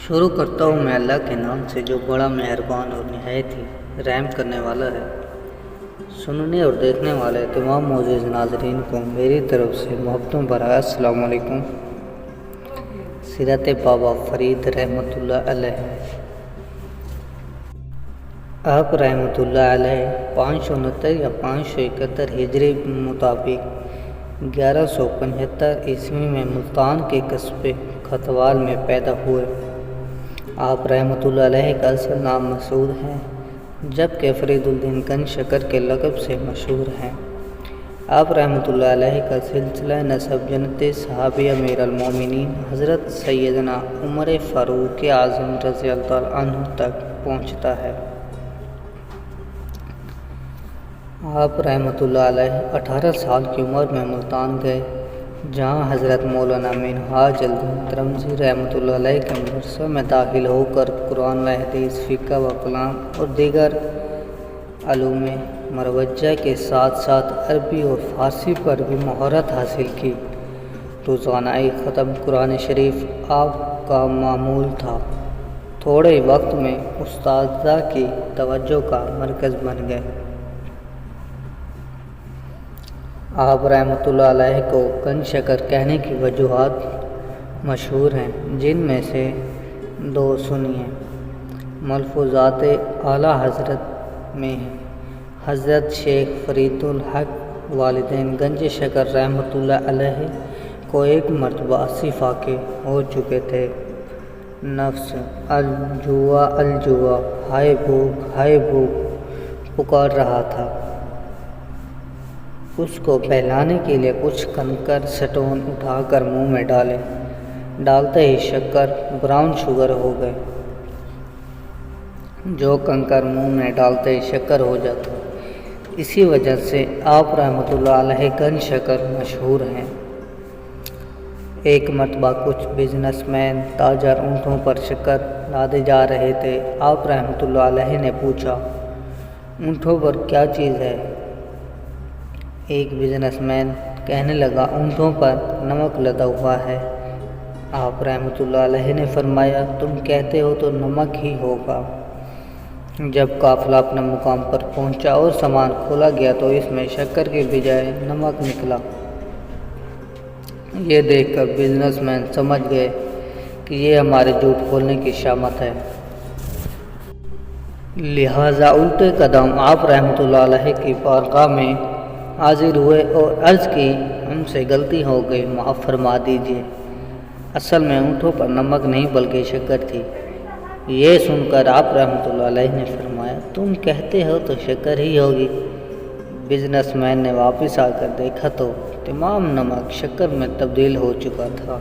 شروع کرتا ہوں میں اللہ کے نام سے جو بڑا مہربان اور نہایت ہی رحم کرنے والا ہے۔ سننے اور دیکھنے والے تمام معزز ناظرین کو میری طرف سے محبتوں بھرا السلام علیکم۔ سیرت بابا فرید رحمۃ اللہ علیہ۔ آپ رحمۃ اللہ علیہ 569 یا 571 ہجری مطابق 1175 عیسوی میں ملتان کے قصبے کھتوال میں پیدا ہوئے۔ آپ رحمۃ اللہ علیہ کا اصل نام مسعود ہے، جبکہ فرید الدین گنج شکر کے لقب سے مشہور ہیں۔ آپ رحمۃ اللہ علیہ کا سلسلہ نسب جنتی صحابی امیر المومنین حضرت سیدنا عمر فاروق اعظم رضی اللہ عنہ تک پہنچتا ہے۔ آپ رحمۃ اللہ علیہ 18 سال کی عمر میں ملتان گئے، جہاں حضرت مولانا منہاج الدین ترمذی رحمۃ اللہ علیہ کے مدرسہ میں داخل ہو کر قرآن و حدیث، فقہ و کلام اور دیگر علوم مروجہ کے ساتھ ساتھ عربی اور فارسی پر بھی مہارت حاصل کی۔ روزانہ ایک ختم قرآن شریف آپ کا معمول تھا۔ تھوڑے وقت میں اساتذہ کی توجہ کا مرکز بن گئے۔ آپ رحمۃ اللہ علیہ کو گنج شکر کہنے کی وجوہات مشہور ہیں، جن میں سے دو سنیے۔ ملفوظات اعلیٰ حضرت میں ہیں۔ حضرت شیخ فرید الحق والدین گنج شکر رحمۃ اللہ علیہ کو ایک مرتبہ 80 فاقے ہو چکے تھے۔ نفس الجوع الجوع، ہائے بھوک پکار رہا تھا۔ اس کو بہلانے کے لیے کچھ کنکر سٹون اٹھا کر منہ میں ڈالتے ہی شکر براؤن شوگر ہو گئے۔ جو کنکر منہ میں ڈالتے ہی شکر ہو جاتا، اسی وجہ سے آپ رحمۃ اللہ علیہ گنج شکر مشہور ہیں۔ ایک مرتبہ کچھ بزنس مین تاجر اونٹوں پر شکر لادے جا رہے تھے۔ آپ رحمۃ اللہ علیہ نے پوچھا، اونٹوں پر کیا چیز ہے؟ ایک بزنس مین کہنے لگا، اونٹوں پر نمک لدا ہوا ہے۔ آپ رحمۃ اللہ علیہ نے فرمایا، تم کہتے ہو تو نمک ہی ہوگا۔ جب قافلہ اپنے مقام پر پہنچا اور سامان کھولا گیا تو اس میں شکر کے بجائے نمک نکلا۔ یہ دیکھ کر بزنس مین سمجھ گئے کہ یہ ہمارے جھوٹ بولنے کی شامت ہے۔ لہٰذا الٹے قدم آپ رحمۃ اللہ علیہ کی بارگاہ میں حاضر ہوئے اور عرض کی، ہم سے غلطی ہو گئی، معاف فرما دیجیے۔ اصل میں اونٹوں پر نمک نہیں بلکہ شکر تھی۔ یہ سن کر آپ رحمۃ اللہ علیہ نے فرمایا، تم کہتے ہو تو شکر ہی ہوگی۔ بزنس مین نے واپس آ کر دیکھا تو تمام نمک شکر میں تبدیل ہو چکا تھا۔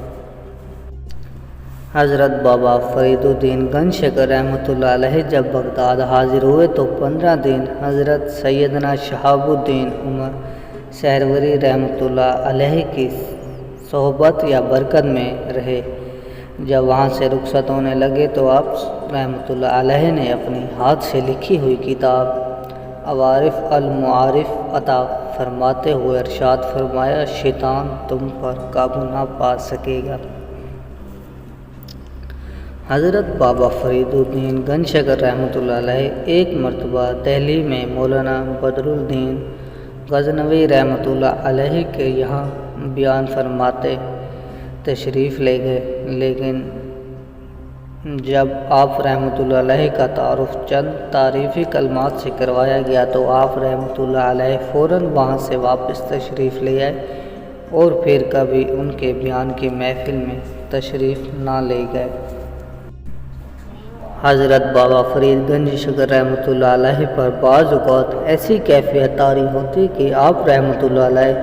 حضرت بابا فرید الدین گنج شکر رحمۃ اللہ علیہ جب بغداد حاضر ہوئے تو 15 دن حضرت سیدنا شہاب الدین عمر سہروری رحمۃ اللہ علیہ کی صحبت یا برکت میں رہے۔ جب وہاں سے رخصت ہونے لگے تو آپ رحمۃ اللہ علیہ نے اپنی ہاتھ سے لکھی ہوئی کتاب عوارف المعارف عطا فرماتے ہوئے ارشاد فرمایا، شیطان تم پر قابو نہ پا سکے گا۔ حضرت بابا فرید الدین گنج شکر رحمۃ اللہ علیہ ایک مرتبہ دہلی میں مولانا بدر الدین غزنوی رحمۃ اللہ علیہ کے یہاں بیان فرماتے تشریف لے گئے، لیکن جب آپ رحمۃ اللہ علیہ کا تعارف چند تعریفی کلمات سے کروایا گیا تو آپ رحمۃ اللہ علیہ فوراً وہاں سے واپس تشریف لے آئے اور پھر کبھی ان کے بیان کی محفل میں تشریف نہ لے گئے۔ حضرت بابا فرید گنج شکر رحمۃ اللہ علیہ پر بعض اوقات ایسی کیفیت طاری ہوتی کہ آپ رحمۃ اللہ علیہ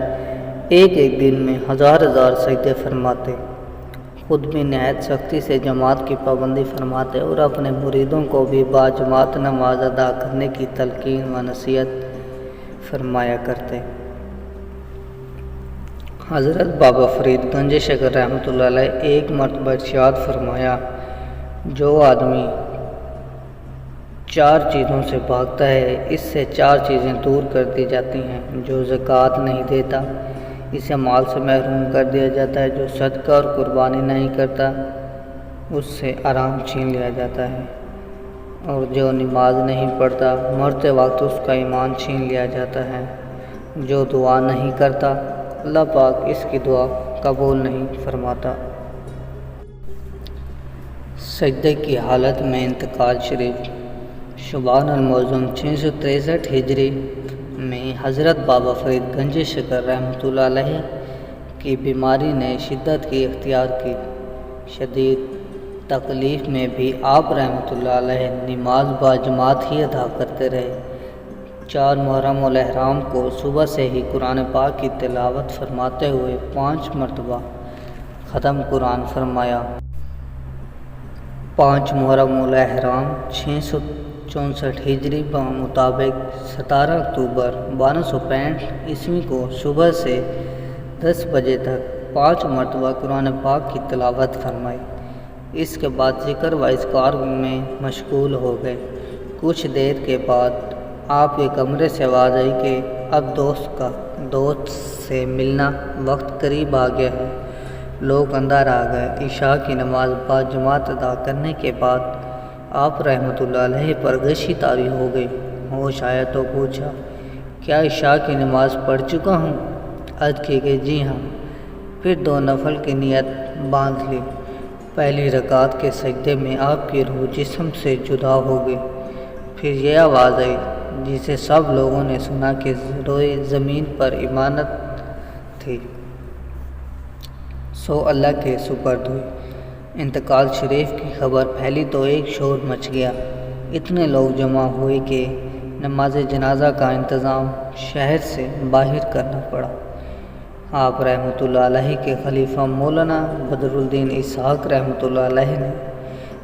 ایک دن میں ہزار سجدے فرماتے، خود بھی نہایت سختی سے جماعت کی پابندی فرماتے اور اپنے مریدوں کو بھی باجماعت نماز ادا کرنے کی تلقین و نصیحت فرمایا کرتے۔ حضرت بابا فرید گنج شکر رحمۃ اللہ علیہ ایک مرتبہ ارشاد فرمایا، جو آدمی 4 چیزوں سے بھاگتا ہے اس سے 4 چیزیں دور کر دی جاتی ہیں۔ جو زکوٰۃ نہیں دیتا اسے مال سے محروم کر دیا جاتا ہے، جو صدقہ اور قربانی نہیں کرتا اس سے آرام چھین لیا جاتا ہے، اور جو نماز نہیں پڑھتا مرتے وقت اس کا ایمان چھین لیا جاتا ہے۔ جو دعا نہیں کرتا اللہ پاک اس کی دعا قبول نہیں فرماتا۔ سجدے کی حالت میں انتقال شریف۔ شعبان المعظم 663 ہجری میں حضرت بابا فرید گنج شکر رحمۃ اللہ علیہ کی بیماری نے شدت کی اختیار کی۔ شدید تکلیف میں بھی آپ رحمۃ اللہ علیہ نماز باجماعت ہی ادا کرتے رہے۔ 4 محرم الاحرام کو صبح سے ہی قرآن پاک کی تلاوت فرماتے ہوئے 5 مرتبہ ختم قرآن فرمایا۔ 5 محرم الاحرام 664 ہجری مطابق 17 اکتوبر 1265 عیسوی کو صبح سے 10 بجے تک 5 مرتبہ قرآن پاک کی تلاوت فرمائی۔ اس کے بعد ذکر و اذکار میں مشغول ہو گئے۔ کچھ دیر کے بعد آپ کے کمرے سے آواز آئی کہ اب دوست سے ملنا وقت قریب آ گیا ہے۔ لوگ اندر آ گئے۔ عشاء کی نماز باجماعت ادا کرنے کے بعد آپ رحمۃ اللہ علیہ پر غشی طاری ہو گئی۔ ہوش آیا تو پوچھا، کیا عشاء کی نماز پڑھ چکا ہوں؟ عرض کی کہ جی ہاں۔ پھر 2 نفل کی نیت باندھ لی۔ پہلی رکعت کے سجدے میں آپ کی روح جسم سے جدا ہو گئی۔ پھر یہ آواز آئی جسے سب لوگوں نے سنا کہ روئے زمین پر امانت تھی، سو اللہ کے سپرد ہوئی۔ انتقال شریف کی خبر پھیلی تو ایک شور مچ گیا۔ اتنے لوگ جمع ہوئے کہ نماز جنازہ کا انتظام شہر سے باہر کرنا پڑا۔ آپ رحمۃ اللہ علیہ کے خلیفہ مولانا بدر الدین اسحاق رحمۃ اللہ علیہ نے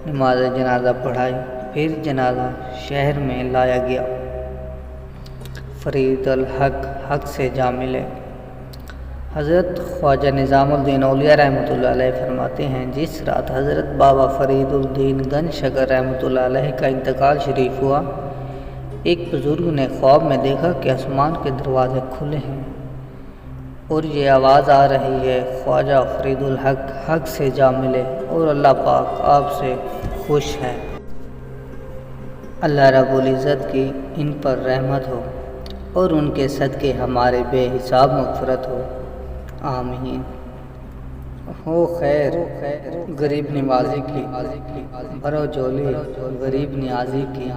نماز جنازہ پڑھائی۔ پھر جنازہ شہر میں لایا گیا۔ فرید الحق حق سے جا ملے۔ حضرت خواجہ نظام الدین اولیاء رحمۃ اللہ علیہ فرماتے ہیں، جس رات حضرت بابا فرید الدین گنج شکر رحمۃ اللہ علیہ کا انتقال شریف ہوا، ایک بزرگ نے خواب میں دیکھا کہ آسمان کے دروازے کھلے ہیں اور یہ آواز آ رہی ہے، خواجہ فرید الحق حق سے جا ملے اور اللہ پاک آپ سے خوش ہے۔ اللہ رب العزت کی ان پر رحمت ہو اور ان کے صدقے ہمارے بے حساب مغفرت ہو، آمین۔ ہو خیر غریب نوازی کی، بھرو جولی غریب نیازی کی،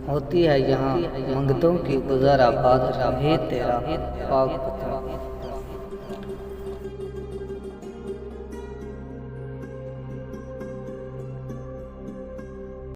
ہوتی ہے یہاں منگتوں کی گزر آباد، رہے تیرا پاک پتھر۔